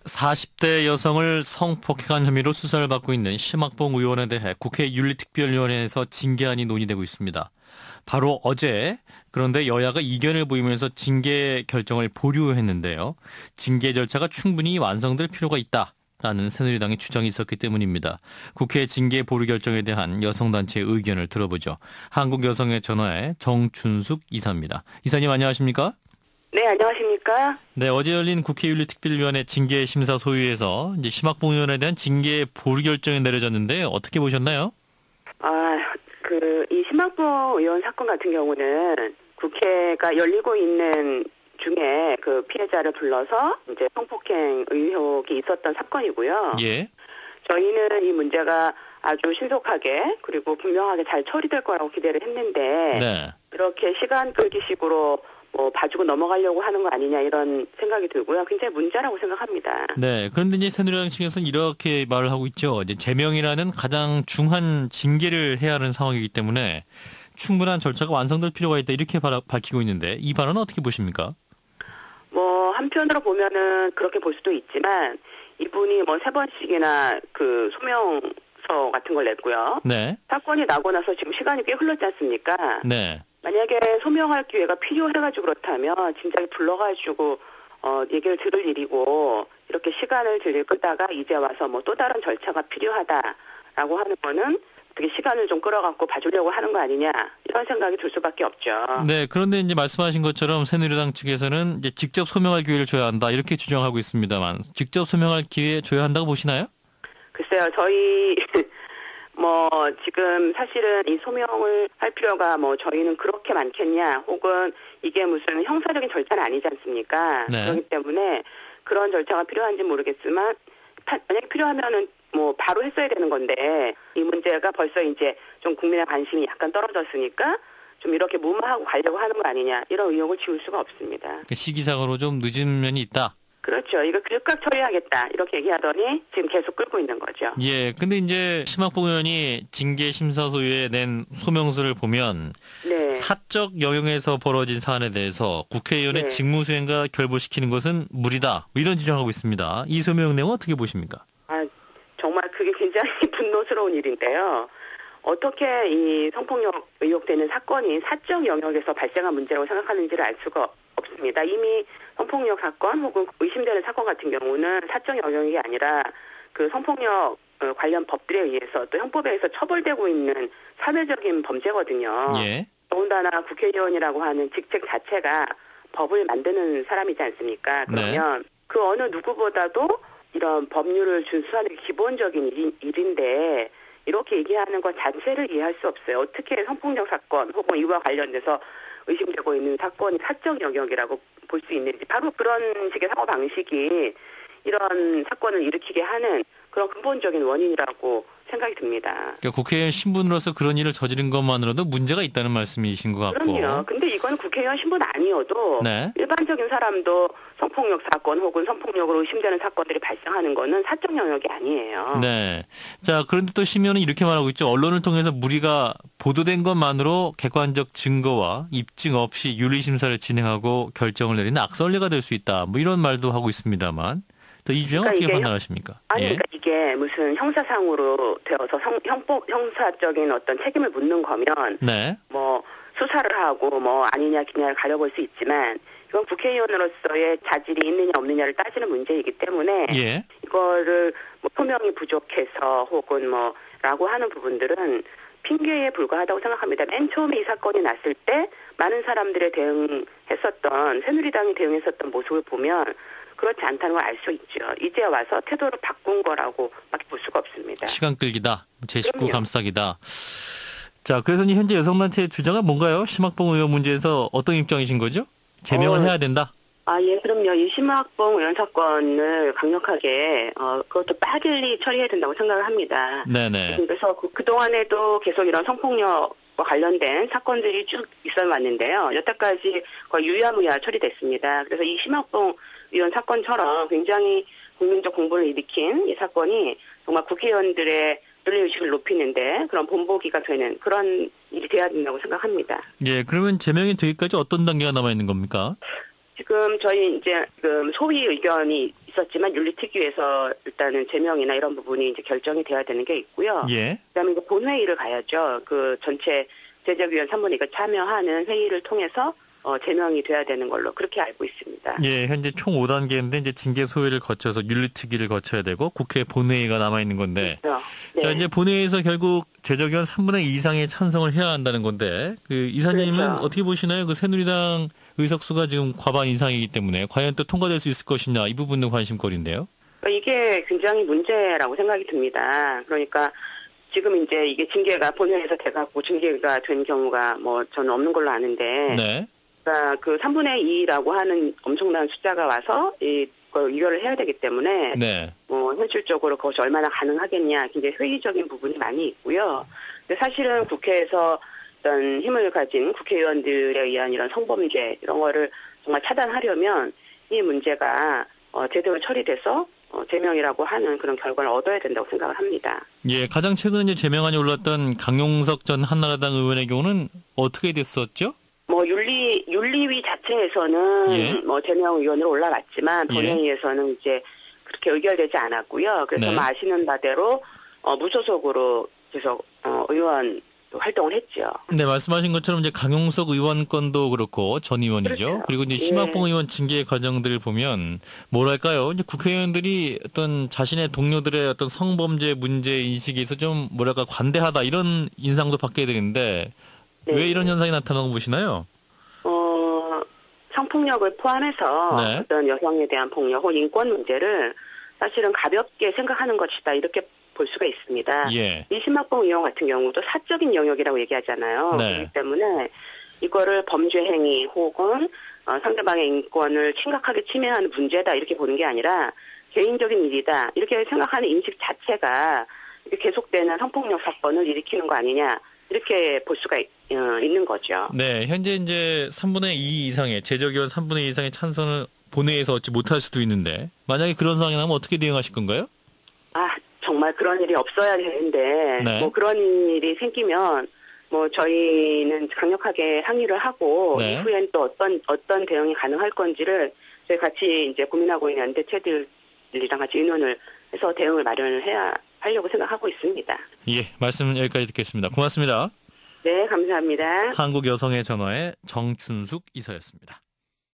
40대 여성을 성폭행한 혐의로 수사를 받고 있는 심학봉 의원에 대해 국회 윤리특별위원회에서 징계안이 논의되고 있습니다. 바로 어제 그런데 여야가 이견을 보이면서 징계 결정을 보류했는데요. 징계 절차가 충분히 완성될 필요가 있다라는 새누리당의 주장이 있었기 때문입니다. 국회 징계 보류 결정에 대한 여성단체의 의견을 들어보죠. 한국여성의 전화에 정춘숙 이사입니다. 이사님 안녕하십니까? 네, 안녕하십니까? 네, 어제 열린 국회 윤리특별위원회 징계 심사 소위에서 이제 심학봉 의원에 대한 징계 보류 결정이 내려졌는데 어떻게 보셨나요? 이 심학봉 의원 사건 같은 경우는 국회가 열리고 있는 중에 그 피해자를 불러서 이제 성폭행 의혹이 있었던 사건이고요. 예. 저희는 이 문제가 아주 신속하게 그리고 분명하게 잘 처리될 거라고 기대를 했는데 네. 이렇게 시간 끌기식으로 봐주고 넘어가려고 하는 거 아니냐 이런 생각이 들고요. 굉장히 문제라고 생각합니다. 네. 그런데 이제 새누리당 측에서는 이렇게 말을 하고 있죠. 이제 제명이라는 가장 중한 징계를 해야 하는 상황이기 때문에 충분한 절차가 완성될 필요가 있다 이렇게 밝히고 있는데 이 발언은 어떻게 보십니까? 한편으로 보면은 그렇게 볼 수도 있지만 이분이 3번씩이나 그 소명서 같은 걸 냈고요. 네. 사건이 나고 나서 지금 시간이 꽤 흘렀지 않습니까? 네. 만약에 소명할 기회가 필요해가지고 그렇다면 진작에 불러가지고 얘기를 들을 일이고 이렇게 시간을 끌다가 이제 와서 또 다른 절차가 필요하다라고 하는 거는 어떻게 시간을 좀 끌어갖고 봐주려고 하는 거 아니냐 이런 생각이 들 수밖에 없죠. 네. 그런데 이제 말씀하신 것처럼 새누리당 측에서는 이제 직접 소명할 기회를 줘야 한다 이렇게 주장하고 있습니다만 직접 소명할 기회 줘야 한다고 보시나요? 글쎄요, 저희 지금 사실은 이 소명을 할 필요가 저희는 그렇게 많겠냐, 혹은 이게 무슨 형사적인 절차는 아니지 않습니까? 네. 그렇기 때문에 그런 절차가 필요한지 모르겠지만, 만약에 필요하면은 바로 했어야 되는 건데, 이 문제가 벌써 이제 좀 국민의 관심이 약간 떨어졌으니까, 좀 이렇게 무마하고 가려고 하는 거 아니냐, 이런 의혹을 지울 수가 없습니다. 시기상으로 좀 늦은 면이 있다. 그렇죠. 이거 즉각 처리하겠다 이렇게 얘기하더니 지금 계속 끌고 있는 거죠. 예, 근데 이제 심학봉 의원이 징계 심사 소위에 낸 소명서를 보면 네. 사적 영역에서 벌어진 사안에 대해서 국회의원의 네. 직무수행과 결부시키는 것은 무리다 이런 지적하고 있습니다. 이 소명 내용은 어떻게 보십니까? 정말 그게 굉장히 분노스러운 일인데요. 어떻게 이 성폭력 의혹되는 사건이 사적 영역에서 발생한 문제라고 생각하는지를 알 수가 없습니다. 이미 성폭력 사건 혹은 의심되는 사건 같은 경우는 사적 영역이 아니라 그 성폭력 관련 법들에 의해서 또 형법에 의해서 처벌되고 있는 사회적인 범죄거든요. 예. 더군다나 국회의원이라고 하는 직책 자체가 법을 만드는 사람이지 않습니까? 그러면 그 어느 누구보다도 이런 법률을 준수하는 게 기본적인 일인데 이렇게 얘기하는 것 자체를 이해할 수 없어요. 어떻게 성폭력 사건 혹은 이와 관련돼서 의심되고 있는 사건이 사적 영역이라고 볼 수 있는지, 바로 그런 식의 사고방식이 이런 사건을 일으키게 하는 그런 근본적인 원인이라고 생각이 듭니다. 그러니까 국회의원 신분으로서 그런 일을 저지른 것만으로도 문제가 있다는 말씀이신 것 같고. 그럼요. 근데 이건 국회의원 신분 아니어도 일반적인 사람도 성폭력 사건 혹은 성폭력으로 의심되는 사건들이 발생하는 거는 사적 영역이 아니에요. 네. 자, 그런데 또 심의원은 이렇게 말하고 있죠. 언론을 통해서 무리가 보도된 것만으로 객관적 증거와 입증 없이 윤리심사를 진행하고 결정을 내리는 악선례가 될 수 있다. 이런 말도 하고 있습니다만. 이 주장 어떻게 판단하십니까? 그러니까 이게 무슨 형사상으로 되어서 형사적인 어떤 책임을 묻는 거면 수사를 하고 아니냐 기냐를 가려볼 수 있지만, 이건 국회의원으로서의 자질이 있느냐 없느냐를 따지는 문제이기 때문에 이거를 소명이 부족해서 혹은 라고 하는 부분들은 핑계에 불과하다고 생각합니다. 맨 처음에 이 사건이 났을 때 많은 사람들이 대응했었던, 새누리당이 대응했었던 모습을 보면 그렇지 않다는 걸 알 수 있죠. 이제 와서 태도를 바꾼 거라고 밖에 볼 수가 없습니다. 시간 끌기다. 제 식구 감싸기다. 자, 그래서 현재 여성단체의 주장은 뭔가요? 심학봉 의원 문제에서 어떤 입장이신 거죠? 제명을 해야 된다. 예, 그럼요. 이 심학봉 의원 사건을 강력하게 그것도 빨리 처리해야 된다고 생각을 합니다. 네네. 그래서 그동안에도 계속 이런 성폭력과 관련된 사건들이 쭉 있어 왔는데요. 여태까지 거의 유야무야 처리됐습니다. 그래서 이 심학봉 의원 사건처럼 굉장히 국민적 공분을 일으킨 이 사건이 정말 국회의원들의 윤리의식을 높이는데 그런 본보기가 되는 그런 일이 돼야 된다고 생각합니다. 예, 그러면 제명이 되기까지 어떤 단계가 남아 있는 겁니까? 지금 저희 이제 지금 소위 의견이 있었지만 윤리특위에서 일단은 제명이나 이런 부분이 이제 결정이 돼야 되는 게 있고요. 예. 그다음에 이제 본회의를 가야죠. 그 전체 제적위원 3분의 2가 참여하는 회의를 통해서 제명이 돼야 되는 걸로 그렇게 알고 있습니다. 예, 현재 총 5단계인데 이제 징계 소위를 거쳐서 윤리특위를 거쳐야 되고 국회 본회의가 남아 있는 건데. 그렇죠. 네. 자, 이제 본회의에서 결국 제적위원 3분의 2 이상의 찬성을 해야 한다는 건데 그 이사님은 그렇죠. 어떻게 보시나요? 그 새누리당 의석수가 지금 과반 이상이기 때문에 과연 또 통과될 수 있을 것이냐 이 부분도 관심거리인데요. 이게 굉장히 문제라고 생각이 듭니다. 그러니까 지금 이제 이게 징계가 본회의에서 돼갖고 징계가 된 경우가 뭐 저는 없는 걸로 아는데. 네. 그러니까 그 3분의 2라고 하는 엄청난 숫자가 와서 이걸 의결을 해야 되기 때문에 네. 현실적으로 그것이 얼마나 가능하겠냐 굉장히 회의적인 부분이 많이 있고요. 근데 사실은 국회에서 어떤 힘을 가진 국회의원들에 의한 이런 성범죄 이런 거를 정말 차단하려면 이 문제가 제대로 처리돼서 제명이라고 하는 그런 결과를 얻어야 된다고 생각을 합니다. 예, 가장 최근에 이제 제명안이 올랐던 강용석 전 한나라당 의원의 경우는 어떻게 됐었죠? 윤리위 자체에서는 예. 제명 의원으로 올라왔지만 예. 본회의에서는 이제 그렇게 의결되지 않았고요. 그래서 네. 아시는 바대로 무소속으로 계속 의원 활동을 했죠. 네, 말씀하신 것처럼 이제 강용석 의원 건도 그렇고 전 의원이죠. 그렇죠. 그리고 이제 예. 심학봉 의원 징계 과정들을 보면 뭐랄까요? 이제 국회의원들이 어떤 자신의 동료들의 어떤 성범죄 문제 인식에서 좀 뭐랄까 관대하다 이런 인상도 받게 되는데 네. 왜 이런 현상이 나타나고 보시나요? 성폭력을 포함해서 네. 어떤 여성에 대한 폭력 혹은 인권 문제를 사실은 가볍게 생각하는 것이다 이렇게 볼 수가 있습니다. 예. 이 심학봉 의원 같은 경우도 사적인 영역이라고 얘기하잖아요. 네. 그렇기 때문에 이거를 범죄 행위 혹은 상대방의 인권을 심각하게 침해하는 문제다 이렇게 보는 게 아니라 개인적인 일이다 이렇게 생각하는 인식 자체가 계속되는 성폭력 사건을 일으키는 거 아니냐 이렇게 볼 수가 있는 거죠. 네, 현재 이제 3분의 2 이상의 제적의원 3분의 2 이상의 찬성을 본회의에서 얻지 못할 수도 있는데 만약에 그런 상황이 나면 어떻게 대응하실 건가요? 정말 그런 일이 없어야 되는데 네. 그런 일이 생기면 저희는 강력하게 항의를 하고 네. 이후엔 또 어떤 대응이 가능할 건지를 저희 같이 이제 고민하고 있는 연대체들이랑 같이 의논을 해서 대응을 마련을 하려고 생각하고 있습니다. 예, 말씀 여기까지 듣겠습니다. 고맙습니다. 네, 감사합니다. 한국여성의 전화의 정춘숙 이사였습니다.